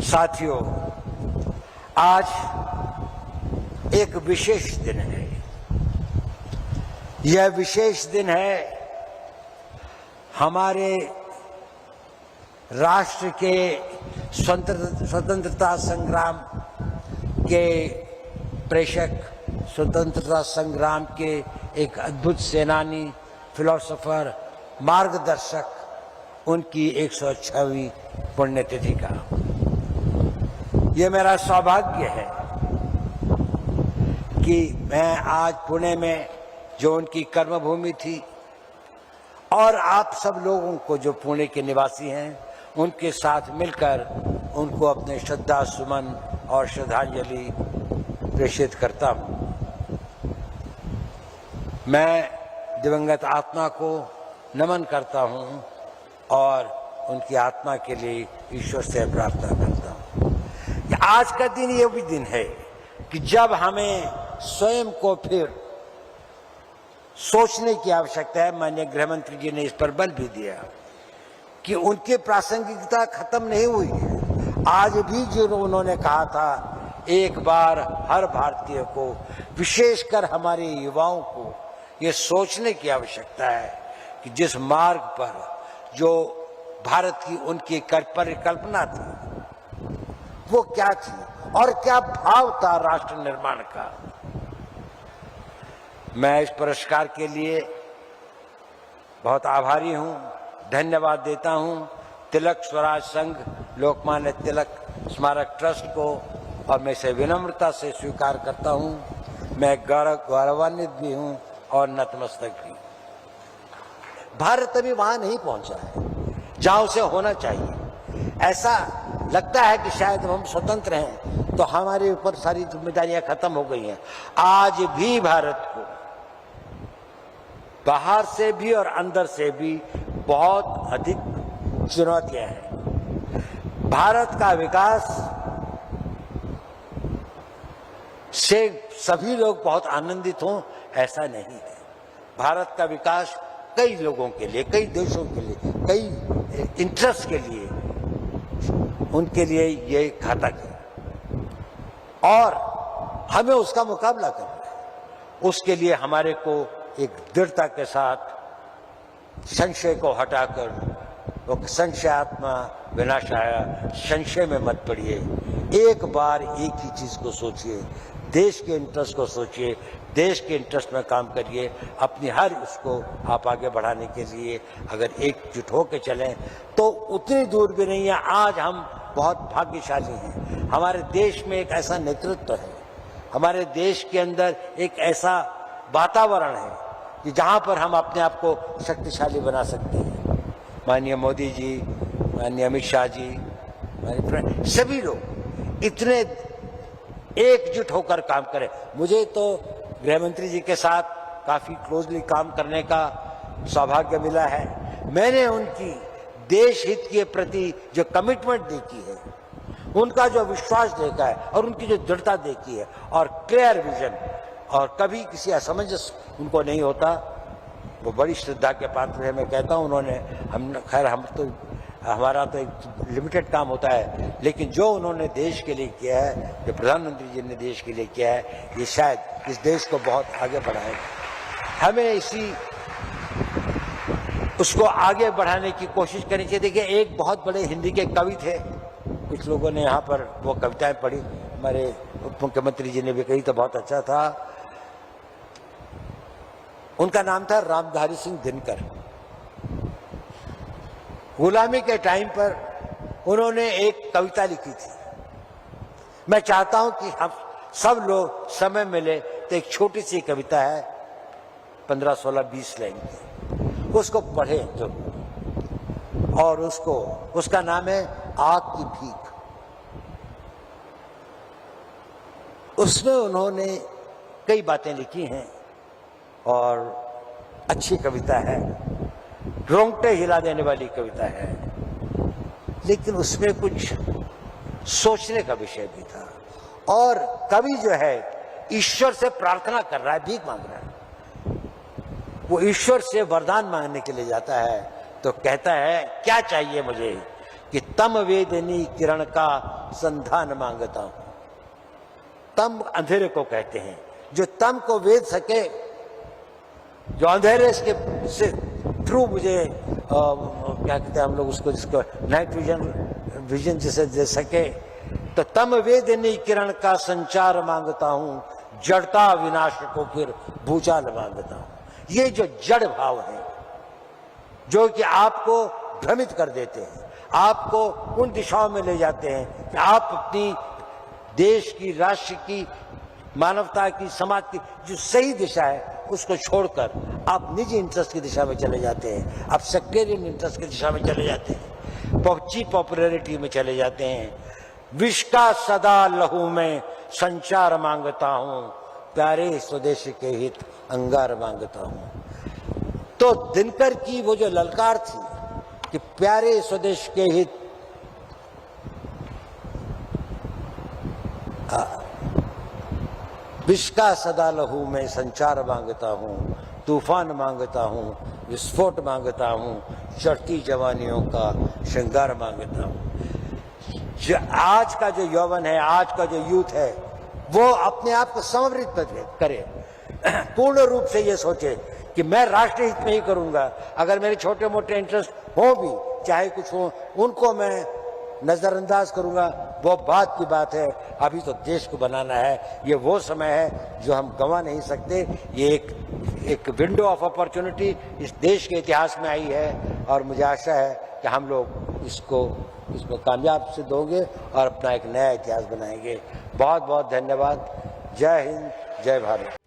साथियों, आज एक विशेष दिन है। यह विशेष दिन है हमारे राष्ट्र के स्वतंत्रता संग्राम के प्रेषक, स्वतंत्रता संग्राम के एक अद्भुत सेनानी, फिलोसोफर, मार्गदर्शक, उनकी 106वीं पुण्यतिथि का। ये मेरा सौभाग्य है कि मैं आज पुणे में, जो उनकी कर्मभूमि थी, और आप सब लोगों को जो पुणे के निवासी हैं, उनके साथ मिलकर उनको अपने श्रद्धा सुमन और श्रद्धांजलि प्रेषित करता हूं। मैं दिवंगत आत्मा को नमन करता हूं और उनकी आत्मा के लिए ईश्वर से प्रार्थना करता हूं। आज का दिन ये भी दिन है कि जब हमें स्वयं को फिर सोचने की आवश्यकता है। माननीय गृह मंत्री जी ने इस पर बल भी दिया कि उनकी प्रासंगिकता खत्म नहीं हुई है। आज भी जो उन्होंने कहा था, एक बार हर भारतीय को, विशेषकर हमारे युवाओं को, ये सोचने की आवश्यकता है कि जिस मार्ग पर जो भारत की उनकी परिकल्पना थी, वो क्या थी और क्या भाव था राष्ट्र निर्माण का। मैं इस पुरस्कार के लिए बहुत आभारी हूं, धन्यवाद देता हूं तिलक स्वराज संघ, लोकमान्य तिलक स्मारक ट्रस्ट को, और मैं इसे विनम्रता से स्वीकार करता हूं। मैं गौरवान्वित भी हूं और नतमस्तक भी। भारत अभी वहां नहीं पहुंचा है जहां उसे होना चाहिए। ऐसा लगता है कि शायद हम स्वतंत्र हैं तो हमारे ऊपर सारी जिम्मेदारियां खत्म हो गई हैं। आज भी भारत को बाहर से भी और अंदर से भी बहुत अधिक चुनौतियां हैं। भारत का विकास से सभी लोग बहुत आनंदित हों, ऐसा नहीं है। भारत का विकास कई लोगों के लिए, कई देशों के लिए, कई इंटरेस्ट के लिए, उनके लिए ये घातक है और हमें उसका मुकाबला करना है। उसके लिए हमारे को एक दृढ़ता के साथ संशय को हटाकर, वो संशयात्मा विनाशाय, संशय में मत पड़िए। एक बार एक ही चीज को सोचिए, देश के इंटरेस्ट को सोचिए, देश के इंटरेस्ट में काम करिए। अपनी हर उसको आप आगे बढ़ाने के लिए अगर एकजुट होकर चलें तो उतनी दूर भी नहीं है। आज हम बहुत भाग्यशाली हैं। हमारे देश में एक ऐसा नेतृत्व है, हमारे देश के अंदर एक ऐसा वातावरण है कि जहां पर हम अपने आप को शक्तिशाली बना सकते हैं। माननीय मोदी जी, माननीय अमित शाह जी, माननीय सभी लोग इतने एकजुट होकर काम करें। मुझे तो गृह मंत्री जी के साथ काफी क्लोजली काम करने का सौभाग्य मिला है। मैंने उनकी देश हित के प्रति जो कमिटमेंट देखी है, उनका जो विश्वास देखा है और उनकी जो दृढ़ता देखी है और क्लियर विजन, और कभी किसी असमंजस उनको नहीं होता, वो बड़ी श्रद्धा के पात्र है। मैं कहता हूँ उन्होंने, हमारा तो एक लिमिटेड काम होता है, लेकिन जो उन्होंने देश के लिए किया है, जो प्रधानमंत्री जी ने देश के लिए किया है, ये शायद इस देश को बहुत आगे बढ़ाएगा। हमें उसको आगे बढ़ाने की कोशिश करनी चाहिए। देखिए, एक बहुत बड़े हिंदी के कवि थे, कुछ लोगों ने यहाँ पर वो कविताएं पढ़ी, हमारे उप मुख्यमंत्री जी ने भी कही, तो बहुत अच्छा था। उनका नाम था रामधारी सिंह दिनकर। गुलामी के टाइम पर उन्होंने एक कविता लिखी थी। मैं चाहता हूं कि हम सब लोग समय मिले तो एक छोटी सी kविता है, 15, 16, 20 लाइन की, उसको पढ़े तो, और उसका नाम है आग की भीख। उसमें उन्होंने कई बातें लिखी हैं और अच्छी कविता है, रोंगटे हिला देने वाली कविता है, लेकिन उसमें कुछ सोचने का विषय भी था। और कवि जो है ईश्वर से प्रार्थना कर रहा है, भीख मांग रहा है। वो ईश्वर से वरदान मांगने के लिए जाता है तो कहता है, क्या चाहिए मुझे? कि तम वेदनी किरण का संधान मांगता हूं। तम अंधेरे को कहते हैं, जो तम को वेद सके, जो अंधेरे से थ्रू मुझे क्या कहते हैं हम लोग उसको, जिसको नाइट विजन जिसे दे सके, तो तम वेदनी किरण का संचार मांगता हूं, जड़ता विनाश को फिर भूचाल मांगता हूं। ये जो जड़ भाव है जो कि आपको भ्रमित कर देते हैं, आपको उन दिशाओं में ले जाते हैं कि आप अपनी देश की, राष्ट्र की, मानवता की, समाज की जो सही दिशा है उसको छोड़कर आप निजी इंटरेस्ट की दिशा में चले जाते हैं, आप सेक्टेरियन इंटरेस्ट की दिशा में चले जाते हैं, चीप पॉपुलैरिटी में चले जाते हैं। विष का सदा लहू में संचार मांगता हूं, प्यारे स्वदेश के हित अंगार मांगता हूं। तो दिनकर की वो जो ललकार थी कि प्यारे स्वदेश के हित, विष का सदा लहू में संचार मांगता हूं, तूफान मांगता हूं, विस्फोट मांगता हूं, चढ़ती जवानियों का श्रृंगार मांगता हूं। आज का जो यौवन है, आज का जो यूथ है, वो अपने आप को समर्पित करे, पूर्ण रूप से ये सोचे कि मैं राष्ट्र हित में ही करूंगा। अगर मेरे छोटे मोटे इंटरेस्ट हो भी, चाहे कुछ हो, उनको मैं नजरअंदाज करूंगा, वो बात की बात है। अभी तो देश को बनाना है, ये वो समय है जो हम गंवा नहीं सकते। ये एक विंडो ऑफ अपॉर्चुनिटी इस देश के इतिहास में आई है और मुझे आशा है कि हम लोग इसको कामयाब सिद्ध होंगे और अपना एक नया इतिहास बनाएंगे। बहुत बहुत धन्यवाद। जय हिंद, जय भारत।